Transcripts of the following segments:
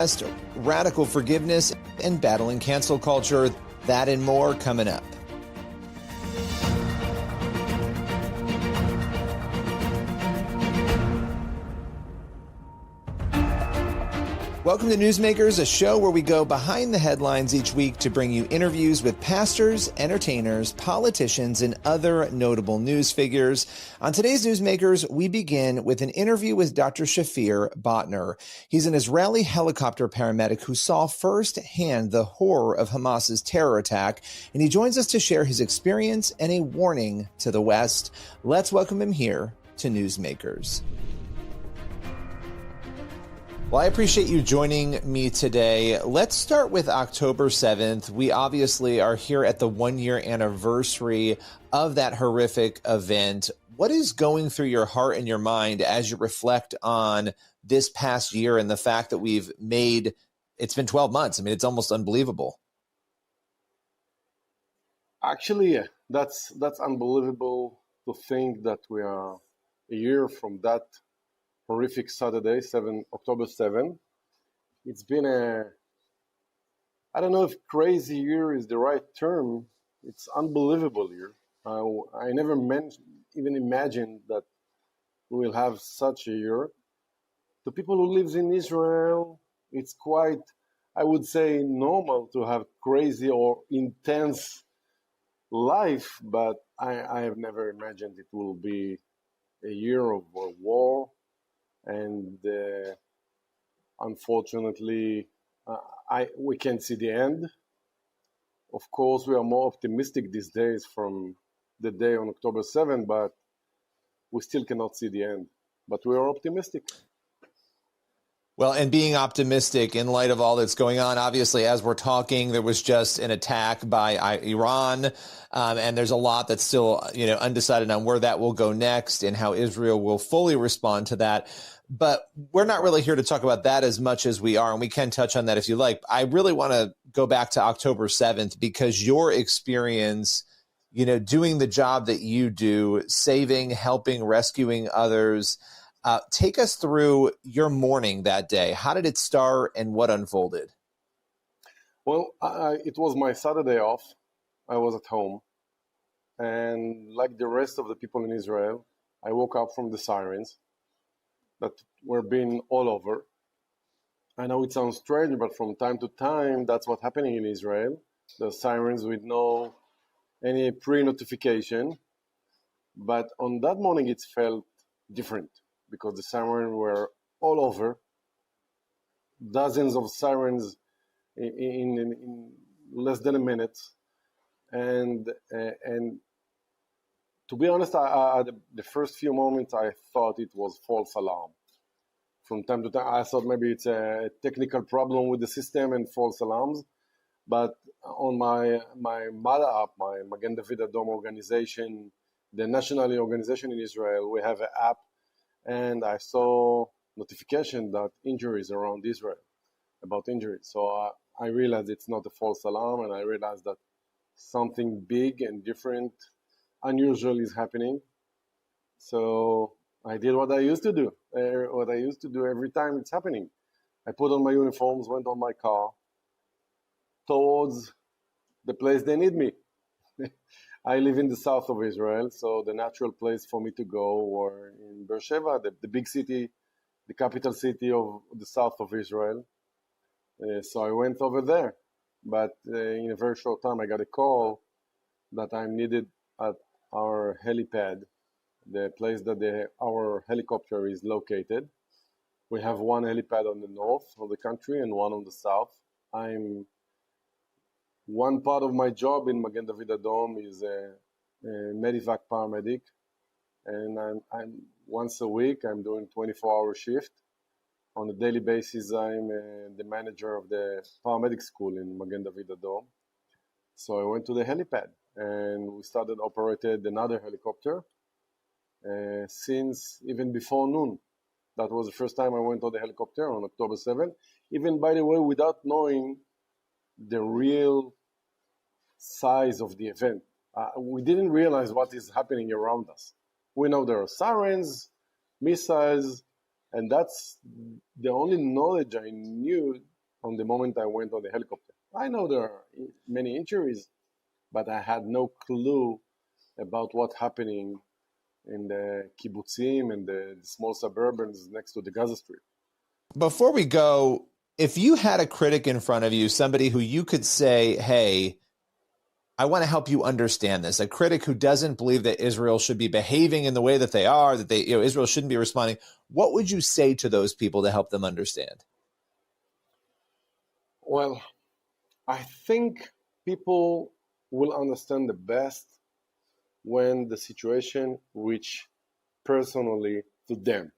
radical forgiveness, and battling cancel culture. That and more coming up. Welcome to Newsmakers, a show where we go behind the headlines each week to bring you interviews with pastors, entertainers, politicians, and other notable news figures. On today's Newsmakers, we begin with an interview with Dr. Shafir Botner. He's an Israeli helicopter paramedic who saw firsthand the horror of Hamas's terror attack, and he joins us to share his experience and a warning to the West. Let's welcome him here to Newsmakers. Well, I appreciate you joining me today. Let's start with October 7th. We obviously are here at the one-year anniversary of that horrific event. What is going through your heart and your mind as you reflect on this past year and the fact that it's been 12 months? I mean, it's almost unbelievable. Actually, yeah, that's unbelievable to think that we are a year from that horrific Saturday, October 7. It's been I don't know if crazy year is the right term. It's unbelievable year. I never even imagined that we will have such a year. The people who live in Israel, it's quite, I would say, normal to have crazy or intense life, but I have never imagined it will be a year of war. And unfortunately, we can't see the end. Of course, we are more optimistic these days from the day on October 7, but we still cannot see the end. But we are optimistic. Well, and being optimistic in light of all that's going on, obviously, as we're talking, there was just an attack by Iran, and there's a lot that's still, undecided on where that will go next and how Israel will fully respond to that. But we're not really here to talk about that as much as we are, and we can touch on that if you like. I really want to go back to October 7th because your experience, doing the job that you do, saving, helping, rescuing others. Take us through your morning that day. How did it start and what unfolded? Well, it was my Saturday off. I was at home. And like the rest of the people in Israel, I woke up from the sirens that were being all over. I know it sounds strange, but from time to time, that's what's happening in Israel. The sirens with no any pre-notification. But on that morning, it felt different, because the sirens were all over, dozens of sirens in less than a minute. And to be honest, the first few moments, I thought it was false alarm. From time to time, I thought maybe it's a technical problem with the system and false alarms. But on my mother app, my Magen David Adom organization, the national organization in Israel, we have an app, and I saw notification that injuries around Israel, about injuries. So I realized it's not a false alarm, and I realized that something big and different, unusual is happening. So I did what I used to do, every time it's happening. I put on my uniforms, went on my car towards the place they need me. I live in the south of Israel, so the natural place for me to go were in Beersheba, the big city, the capital city of the south of Israel. So I went over there, but in a very short time I got a call that I'm needed at our helipad, the place that our helicopter is located. We have one helipad on the north of the country and one on the south. One part of my job in Magen David Adom is a Medivac paramedic, and I'm once a week I'm doing 24-hour shift. On a daily basis, I'm the manager of the paramedic school in Magen David Adom. So I went to the helipad, and we started operated another helicopter since even before noon. That was the first time I went on the helicopter on October 7th. Even, by the way, without knowing the real size of the event. We didn't realize what is happening around us. We know there are sirens, missiles, And that's the only knowledge I knew on the moment I went on the helicopter. I know there are many injuries, but I had no clue about what's happening in the kibbutzim and the small suburbs next to the Gaza Strip. Before we go, if you had a critic in front of you, somebody who you could say, hey, I want to help you understand this, a critic who doesn't believe that Israel should be behaving in the way that they are, that Israel shouldn't be responding, what would you say to those people to help them understand? Well, I think people will understand the best when the situation reach personally to them.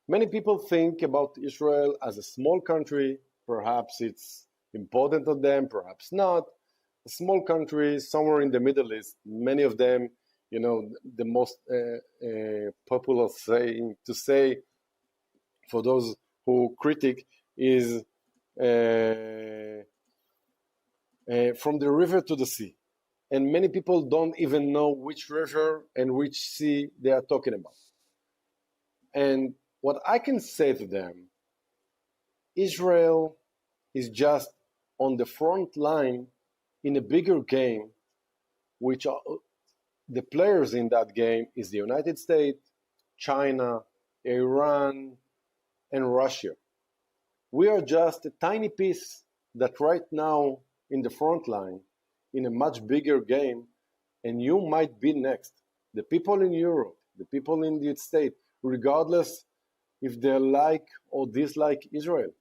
Many people think about Israel as a small country. Perhaps it's important to them, perhaps not. A small country somewhere in the Middle East, many of them, the most popular saying to say for those who critic is from the river to the sea. And many people don't even know which river and which sea they are talking about. And what I can say to them, Israel is just on the front line in a bigger game, which the players in that game is the United States, China, Iran, and Russia. We are just a tiny piece that right now in the front line in a much bigger game, and you might be next. The people in Europe, the people in the United States, regardless if they like or dislike Israel,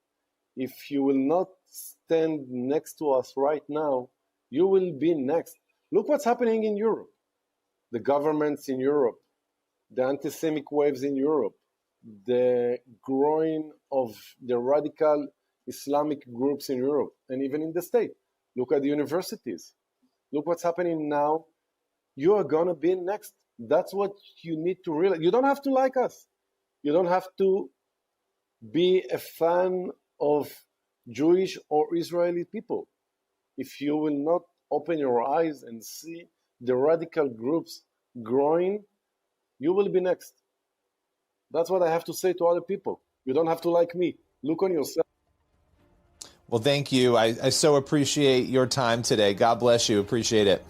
if you will not stand next to us right now, you will be next. Look what's happening in Europe. The governments in Europe, the anti-Semitic waves in Europe, the growing of the radical Islamic groups in Europe, and even in the States. Look at the universities. Look what's happening now. You are going to be next. That's what you need to realize. You don't have to like us. You don't have to be a fan of Jewish or Israeli people. If you will not open your eyes and see the radical groups growing, you will be next. That's what I have to say to other people. You don't have to like me. Look on yourself. Well, thank you. I so appreciate your time today. God bless you. Appreciate it.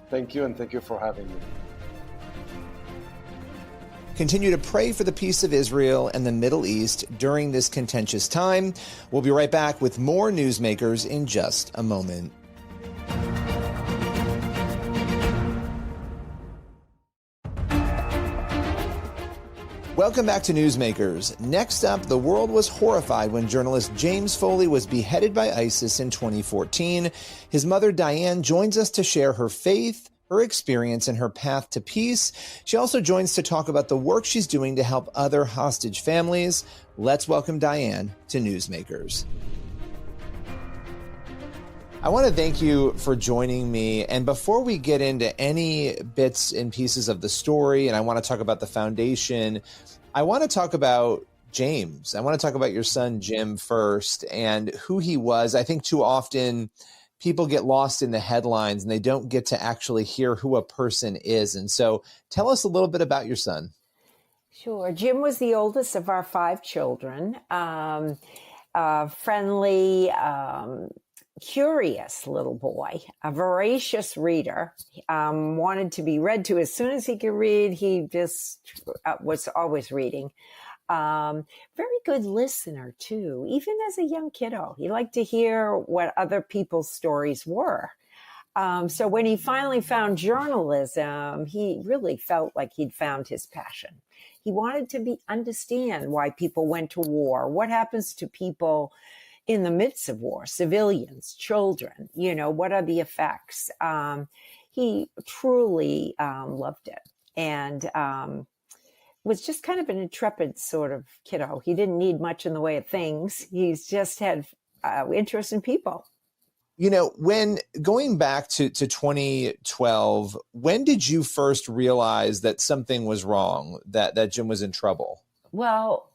Thank you, and thank you for having me. Continue to pray for the peace of Israel and the Middle East during this contentious time. We'll be right back with more Newsmakers in just a moment. Welcome back to Newsmakers. Next up, the world was horrified when journalist James Foley was beheaded by ISIS in 2014. His mother, Diane, joins us to share her faith, her experience, and her path to peace. She also joins to talk about the work she's doing to help other hostage families. Let's welcome Diane to Newsmakers. I want to thank you for joining me. And before we get into any bits and pieces of the story, and I want to talk about the foundation, I want to talk about James. I want to talk about your son, Jim, first, and who he was. I think too often people get lost in the headlines and they don't get to actually hear who a person is. And so tell us a little bit about your son. Sure. Jim was the oldest of our 5 children, friendly, curious little boy, a voracious reader, wanted to be read to as soon as he could read. He just was always reading. Very good listener, too, even as a young kiddo. He liked to hear what other people's stories were. So when he finally found journalism, he really felt like he'd found his passion. He wanted to understand why people went to war, what happens to people in the midst of war, civilians, children, what are the effects? He truly loved it and was just kind of an intrepid sort of kiddo. He didn't need much in the way of things. He's just had interest in people. When going back to 2012, when did you first realize that something was wrong, that Jim was in trouble? Well,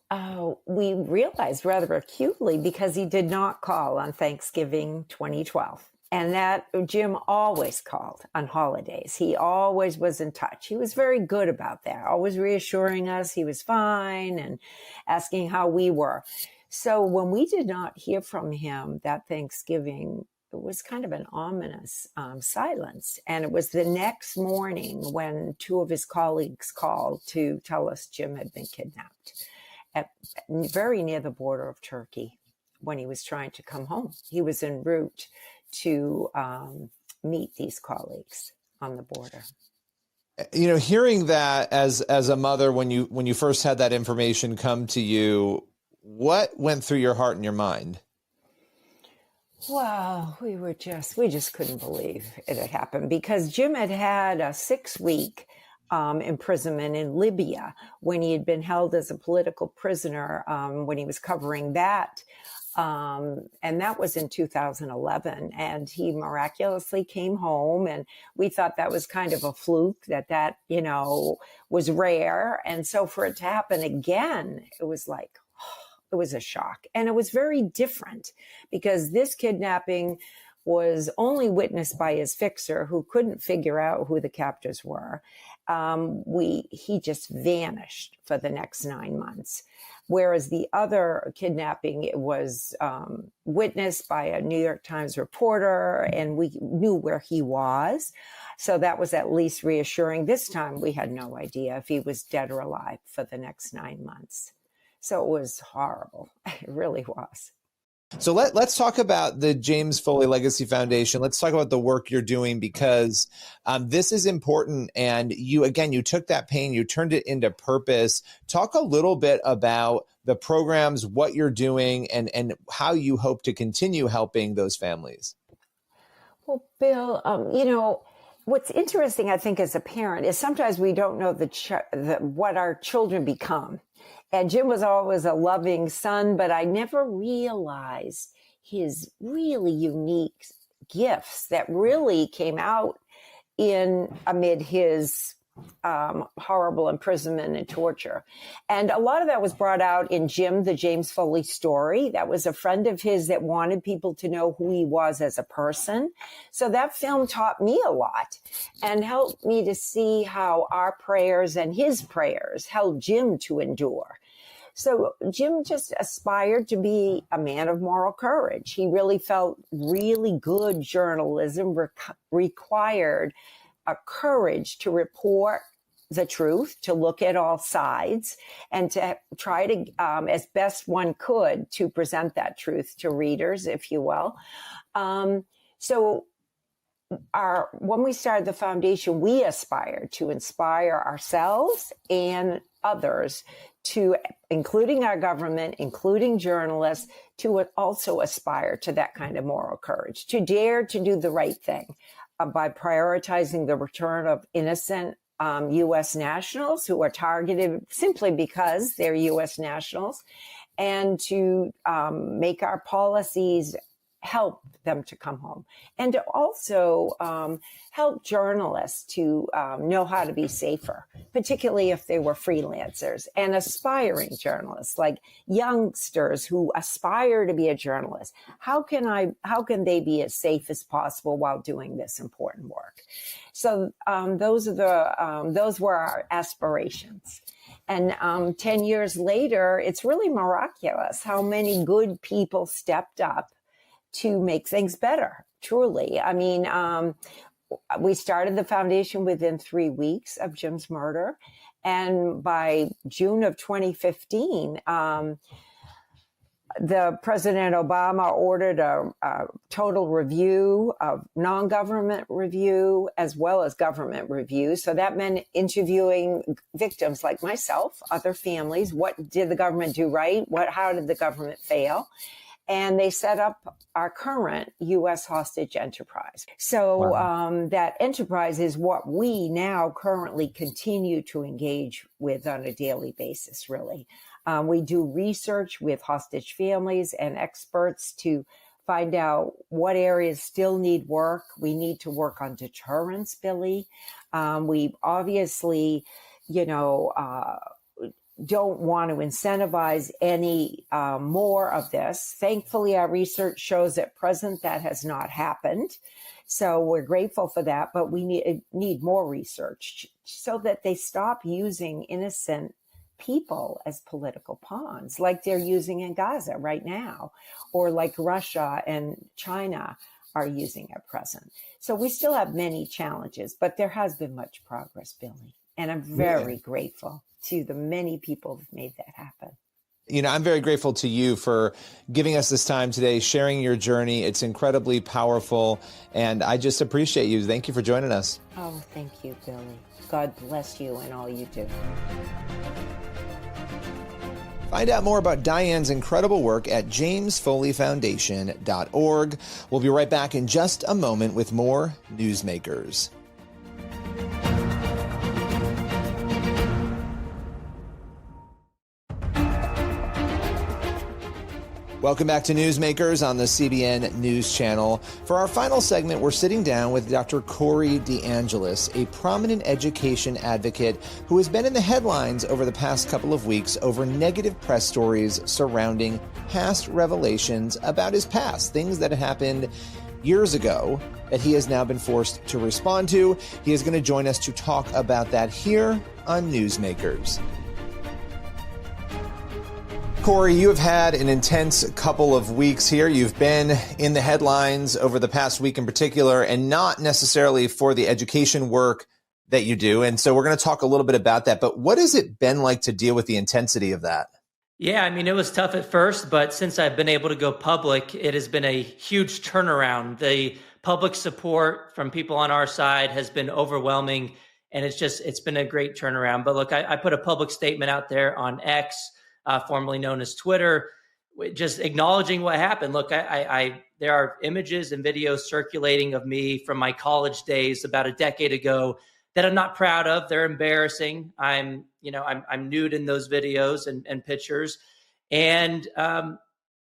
we realized rather acutely because he did not call on Thanksgiving 2012. And that Jim always called on holidays. He always was in touch. He was very good about that, always reassuring us he was fine and asking how we were. So when we did not hear from him that Thanksgiving, it was kind of an ominous silence. And it was the next morning when two of his colleagues called to tell us Jim had been kidnapped very near the border of Turkey when he was trying to come home. He was en route to meet these colleagues on the border. You know, hearing that as a mother, when you first had that information come to you, what went through your heart and your mind? Well, we just couldn't believe it had happened, because Jim had had a 6-week imprisonment in Libya when he had been held as a political prisoner when he was covering that. And that was in 2011, and he miraculously came home, and we thought that was kind of a fluke, that was rare. And so for it to happen again, it was like, it was a shock. And it was very different because this kidnapping was only witnessed by his fixer, who couldn't figure out who the captors were. He just vanished for the next 9 months. Whereas the other kidnapping, it was witnessed by a New York Times reporter, and we knew where he was. So that was at least reassuring. This time we had no idea if he was dead or alive for the next 9 months. So it was horrible. It really was. So let's talk about the James Foley Legacy Foundation. Let's talk about the work you're doing, because this is important. And you took that pain, you turned it into purpose. Talk a little bit about the programs, what you're doing, and how you hope to continue helping those families. Well, Bill, what's interesting, I think, as a parent, is sometimes we don't know what our children become. And Jim was always a loving son, but I never realized his really unique gifts that really came out amid his horrible imprisonment and torture. And a lot of that was brought out in Jim, the James Foley story. That was a friend of his that wanted people to know who he was as a person. So that film taught me a lot and helped me to see how our prayers and his prayers helped Jim to endure. So Jim just aspired to be a man of moral courage. He really felt really good journalism required a courage to report the truth, to look at all sides, and to try to, as best one could, to present that truth to readers, if you will. So when we started the foundation, we aspired to inspire ourselves and others to, including our government, including journalists, to also aspire to that kind of moral courage, to dare to do the right thing by prioritizing the return of innocent U.S. nationals who are targeted simply because they're U.S. nationals, and to make our policies help them to come home, and to also help journalists to know how to be safer, particularly if they were freelancers and aspiring journalists, like youngsters who aspire to be a journalist. How can they be as safe as possible while doing this important work? So those were our aspirations. And 10 years later, it's really miraculous how many good people stepped up to make things better, truly. I mean, we started the foundation within 3 weeks of Jim's murder. And by June of 2015, the President Obama ordered a total review of non-government review as well as government review. So that meant interviewing victims like myself, other families. What did the government do right? How did the government fail? And they set up our current U.S. hostage enterprise. So wow. That enterprise is what we now currently continue to engage with on a daily basis, really. We do research with hostage families and experts to find out what areas still need work. We need to work on deterrence, Billy. We obviously, don't want to incentivize any more of this. Thankfully, our research shows at present that has not happened. So we're grateful for that, but we need more research so that they stop using innocent people as political pawns, like they're using in Gaza right now, or like Russia and China are using at present. So we still have many challenges, but there has been much progress, Billy. And I'm very grateful to the many people who've made that happen. I'm very grateful to you for giving us this time today, sharing your journey. It's incredibly powerful, and I just appreciate you. Thank you for joining us. Oh, thank you, Billy. God bless you and all you do. Find out more about Diane's incredible work at jamesfoleyfoundation.org. We'll be right back in just a moment with more Newsmakers. Welcome back to Newsmakers on the CBN News Channel. For our final segment, we're sitting down with Dr. Corey DeAngelis, a prominent education advocate who has been in the headlines over the past couple of weeks over negative press stories surrounding past revelations about his past, things that had happened years ago that he has now been forced to respond to. He is going to join us to talk about that here on Newsmakers. Corey, you have had an intense couple of weeks here. You've been in the headlines over the past week in particular, and not necessarily for the education work that you do. And so we're going to talk a little bit about that. But what has it been like to deal with the intensity of that? Yeah, I mean, it was tough at first, but since I've been able to go public, it has been a huge turnaround. The public support from people on our side has been overwhelming, and it's been a great turnaround. But look, I put a public statement out there on X, formerly known as Twitter, just acknowledging what happened. Look, there are images and videos circulating of me from my college days about a decade ago that I'm not proud of. They're embarrassing. I'm nude in those videos and pictures. And,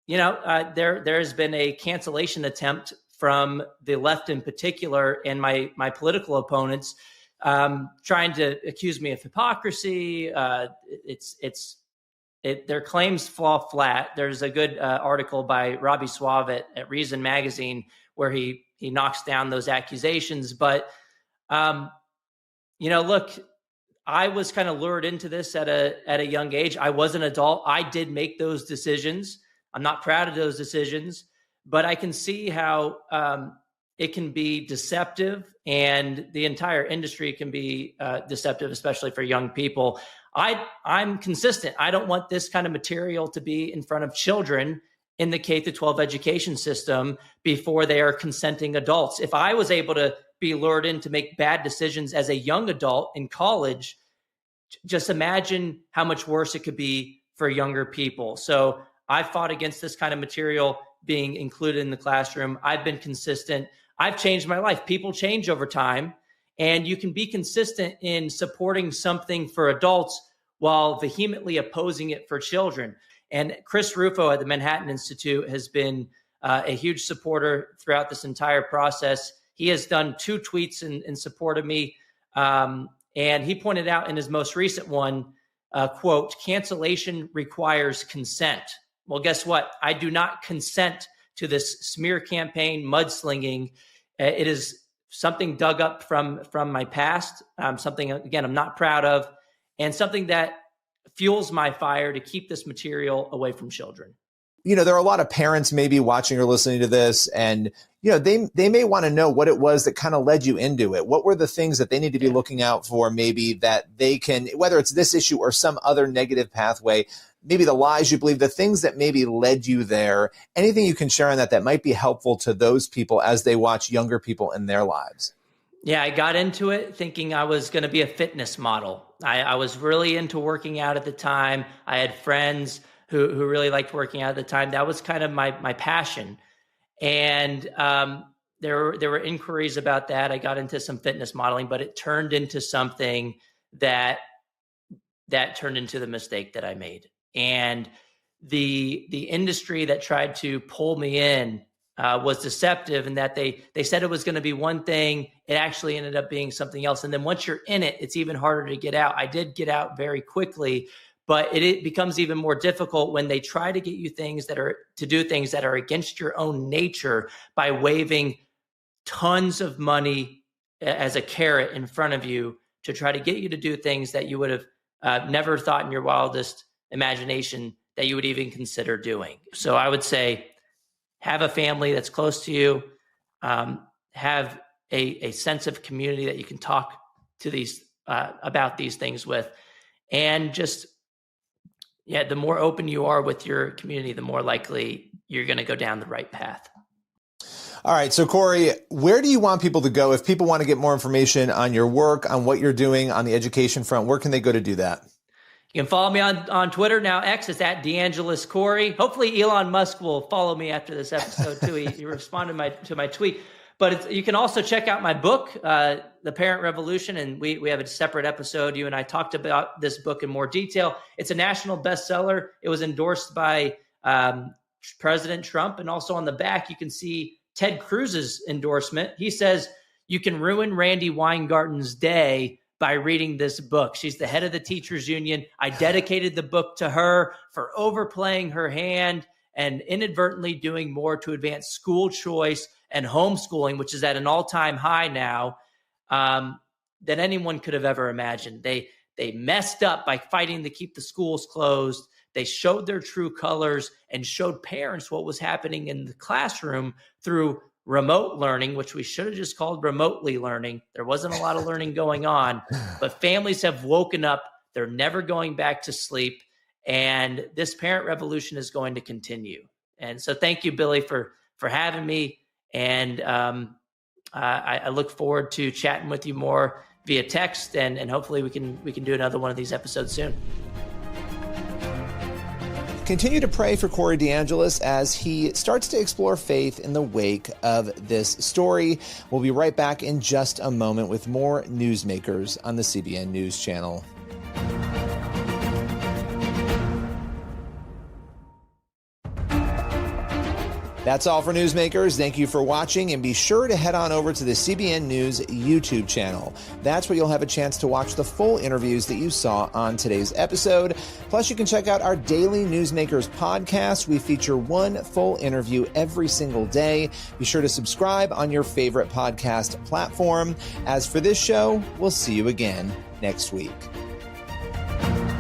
there has been a cancellation attempt from the left in particular and my political opponents trying to accuse me of hypocrisy. Their claims fall flat. There's a good article by Robbie Suave at Reason Magazine where he knocks down those accusations. But, look, I was kind of lured into this at a young age. I was an adult. I did make those decisions. I'm not proud of those decisions, but I can see how it can be deceptive, and the entire industry can be deceptive, especially for young people. I'm consistent. I don't want this kind of material to be in front of children in the K-12 education system before they are consenting adults. If I was able to be lured in to make bad decisions as a young adult in college, just imagine how much worse it could be for younger people. So I fought against this kind of material being included in the classroom. I've been consistent. I've changed my life. People change over time. And you can be consistent in supporting something for adults while vehemently opposing it for children. And Chris Rufo at the Manhattan Institute has been a huge supporter throughout this entire process. He has done 2 tweets in support of me. And he pointed out in his most recent one, quote, "Cancellation requires consent." Well, guess what? I do not consent to this smear campaign, mudslinging. It is something dug up from my past, something, again, I'm not proud of, and something that fuels my fire to keep this material away from children. There are a lot of parents maybe watching or listening to this, and they may want to know what it was that kind of led you into it. What were the things that they need to be looking out for, maybe that they can, whether it's this issue or some other negative pathway, maybe the lies you believe, the things that maybe led you there, anything you can share on that might be helpful to those people as they watch younger people in their lives? Yeah, I got into it thinking I was going to be a fitness model. I was really into working out at the time. I had friends who really liked working out at the time. That was kind of my passion. And there were inquiries about that. I got into some fitness modeling, but it turned into something that turned into the mistake that I made. And the industry that tried to pull me in was deceptive in that they said it was going to be one thing. It actually ended up being something else. And then once you're in it, it's even harder to get out. I did get out very quickly, But it becomes even more difficult when they try to get you to do things that are against your own nature by waving tons of money as a carrot in front of you to try to get you to do things that you would have never thought in your wildest imagination that you would even consider doing. So I would say, have a family that's close to you, have a sense of community that you can talk to these about these things with, and just, the more open you are with your community, the more likely you're going to go down the right path. All right. So Corey, where do you want people to go if people want to get more information on your work, on what you're doing on the education front? Where can they go to do that? You can follow me on Twitter, now X. It's at DeAngelis Corey. Hopefully Elon Musk will follow me after this episode too. He responded to my tweet. But you can also check out my book, The Parent Revolution, and we have a separate episode. You and I talked about this book in more detail. It's a national bestseller. It was endorsed by President Trump, and also on the back you can see Ted Cruz's endorsement. He says, you can ruin Randy Weingarten's day by reading this book. She's the head of the teachers union. I dedicated the book to her for overplaying her hand and inadvertently doing more to advance school choice and homeschooling, which is at an all-time high now, than anyone could have ever imagined. They messed up by fighting to keep the schools closed. They showed their true colors and showed parents what was happening in the classroom through remote learning, which we should have just called remotely learning. There wasn't a lot of learning going on, but families have woken up. They're never going back to sleep. And this parent revolution is going to continue. And so thank you, Billy, for having me. And I look forward to chatting with you more via text, and hopefully we can do another one of these episodes soon. Continue to pray for Corey DeAngelis as he starts to explore faith in the wake of this story. We'll be right back in just a moment with more Newsmakers on the CBN News Channel. That's all for Newsmakers. Thank you for watching, and be sure to head on over to the CBN News YouTube channel. That's where you'll have a chance to watch the full interviews that you saw on today's episode. Plus, you can check out our daily Newsmakers podcast. We feature one full interview every single day. Be sure to subscribe on your favorite podcast platform. As for this show, we'll see you again next week.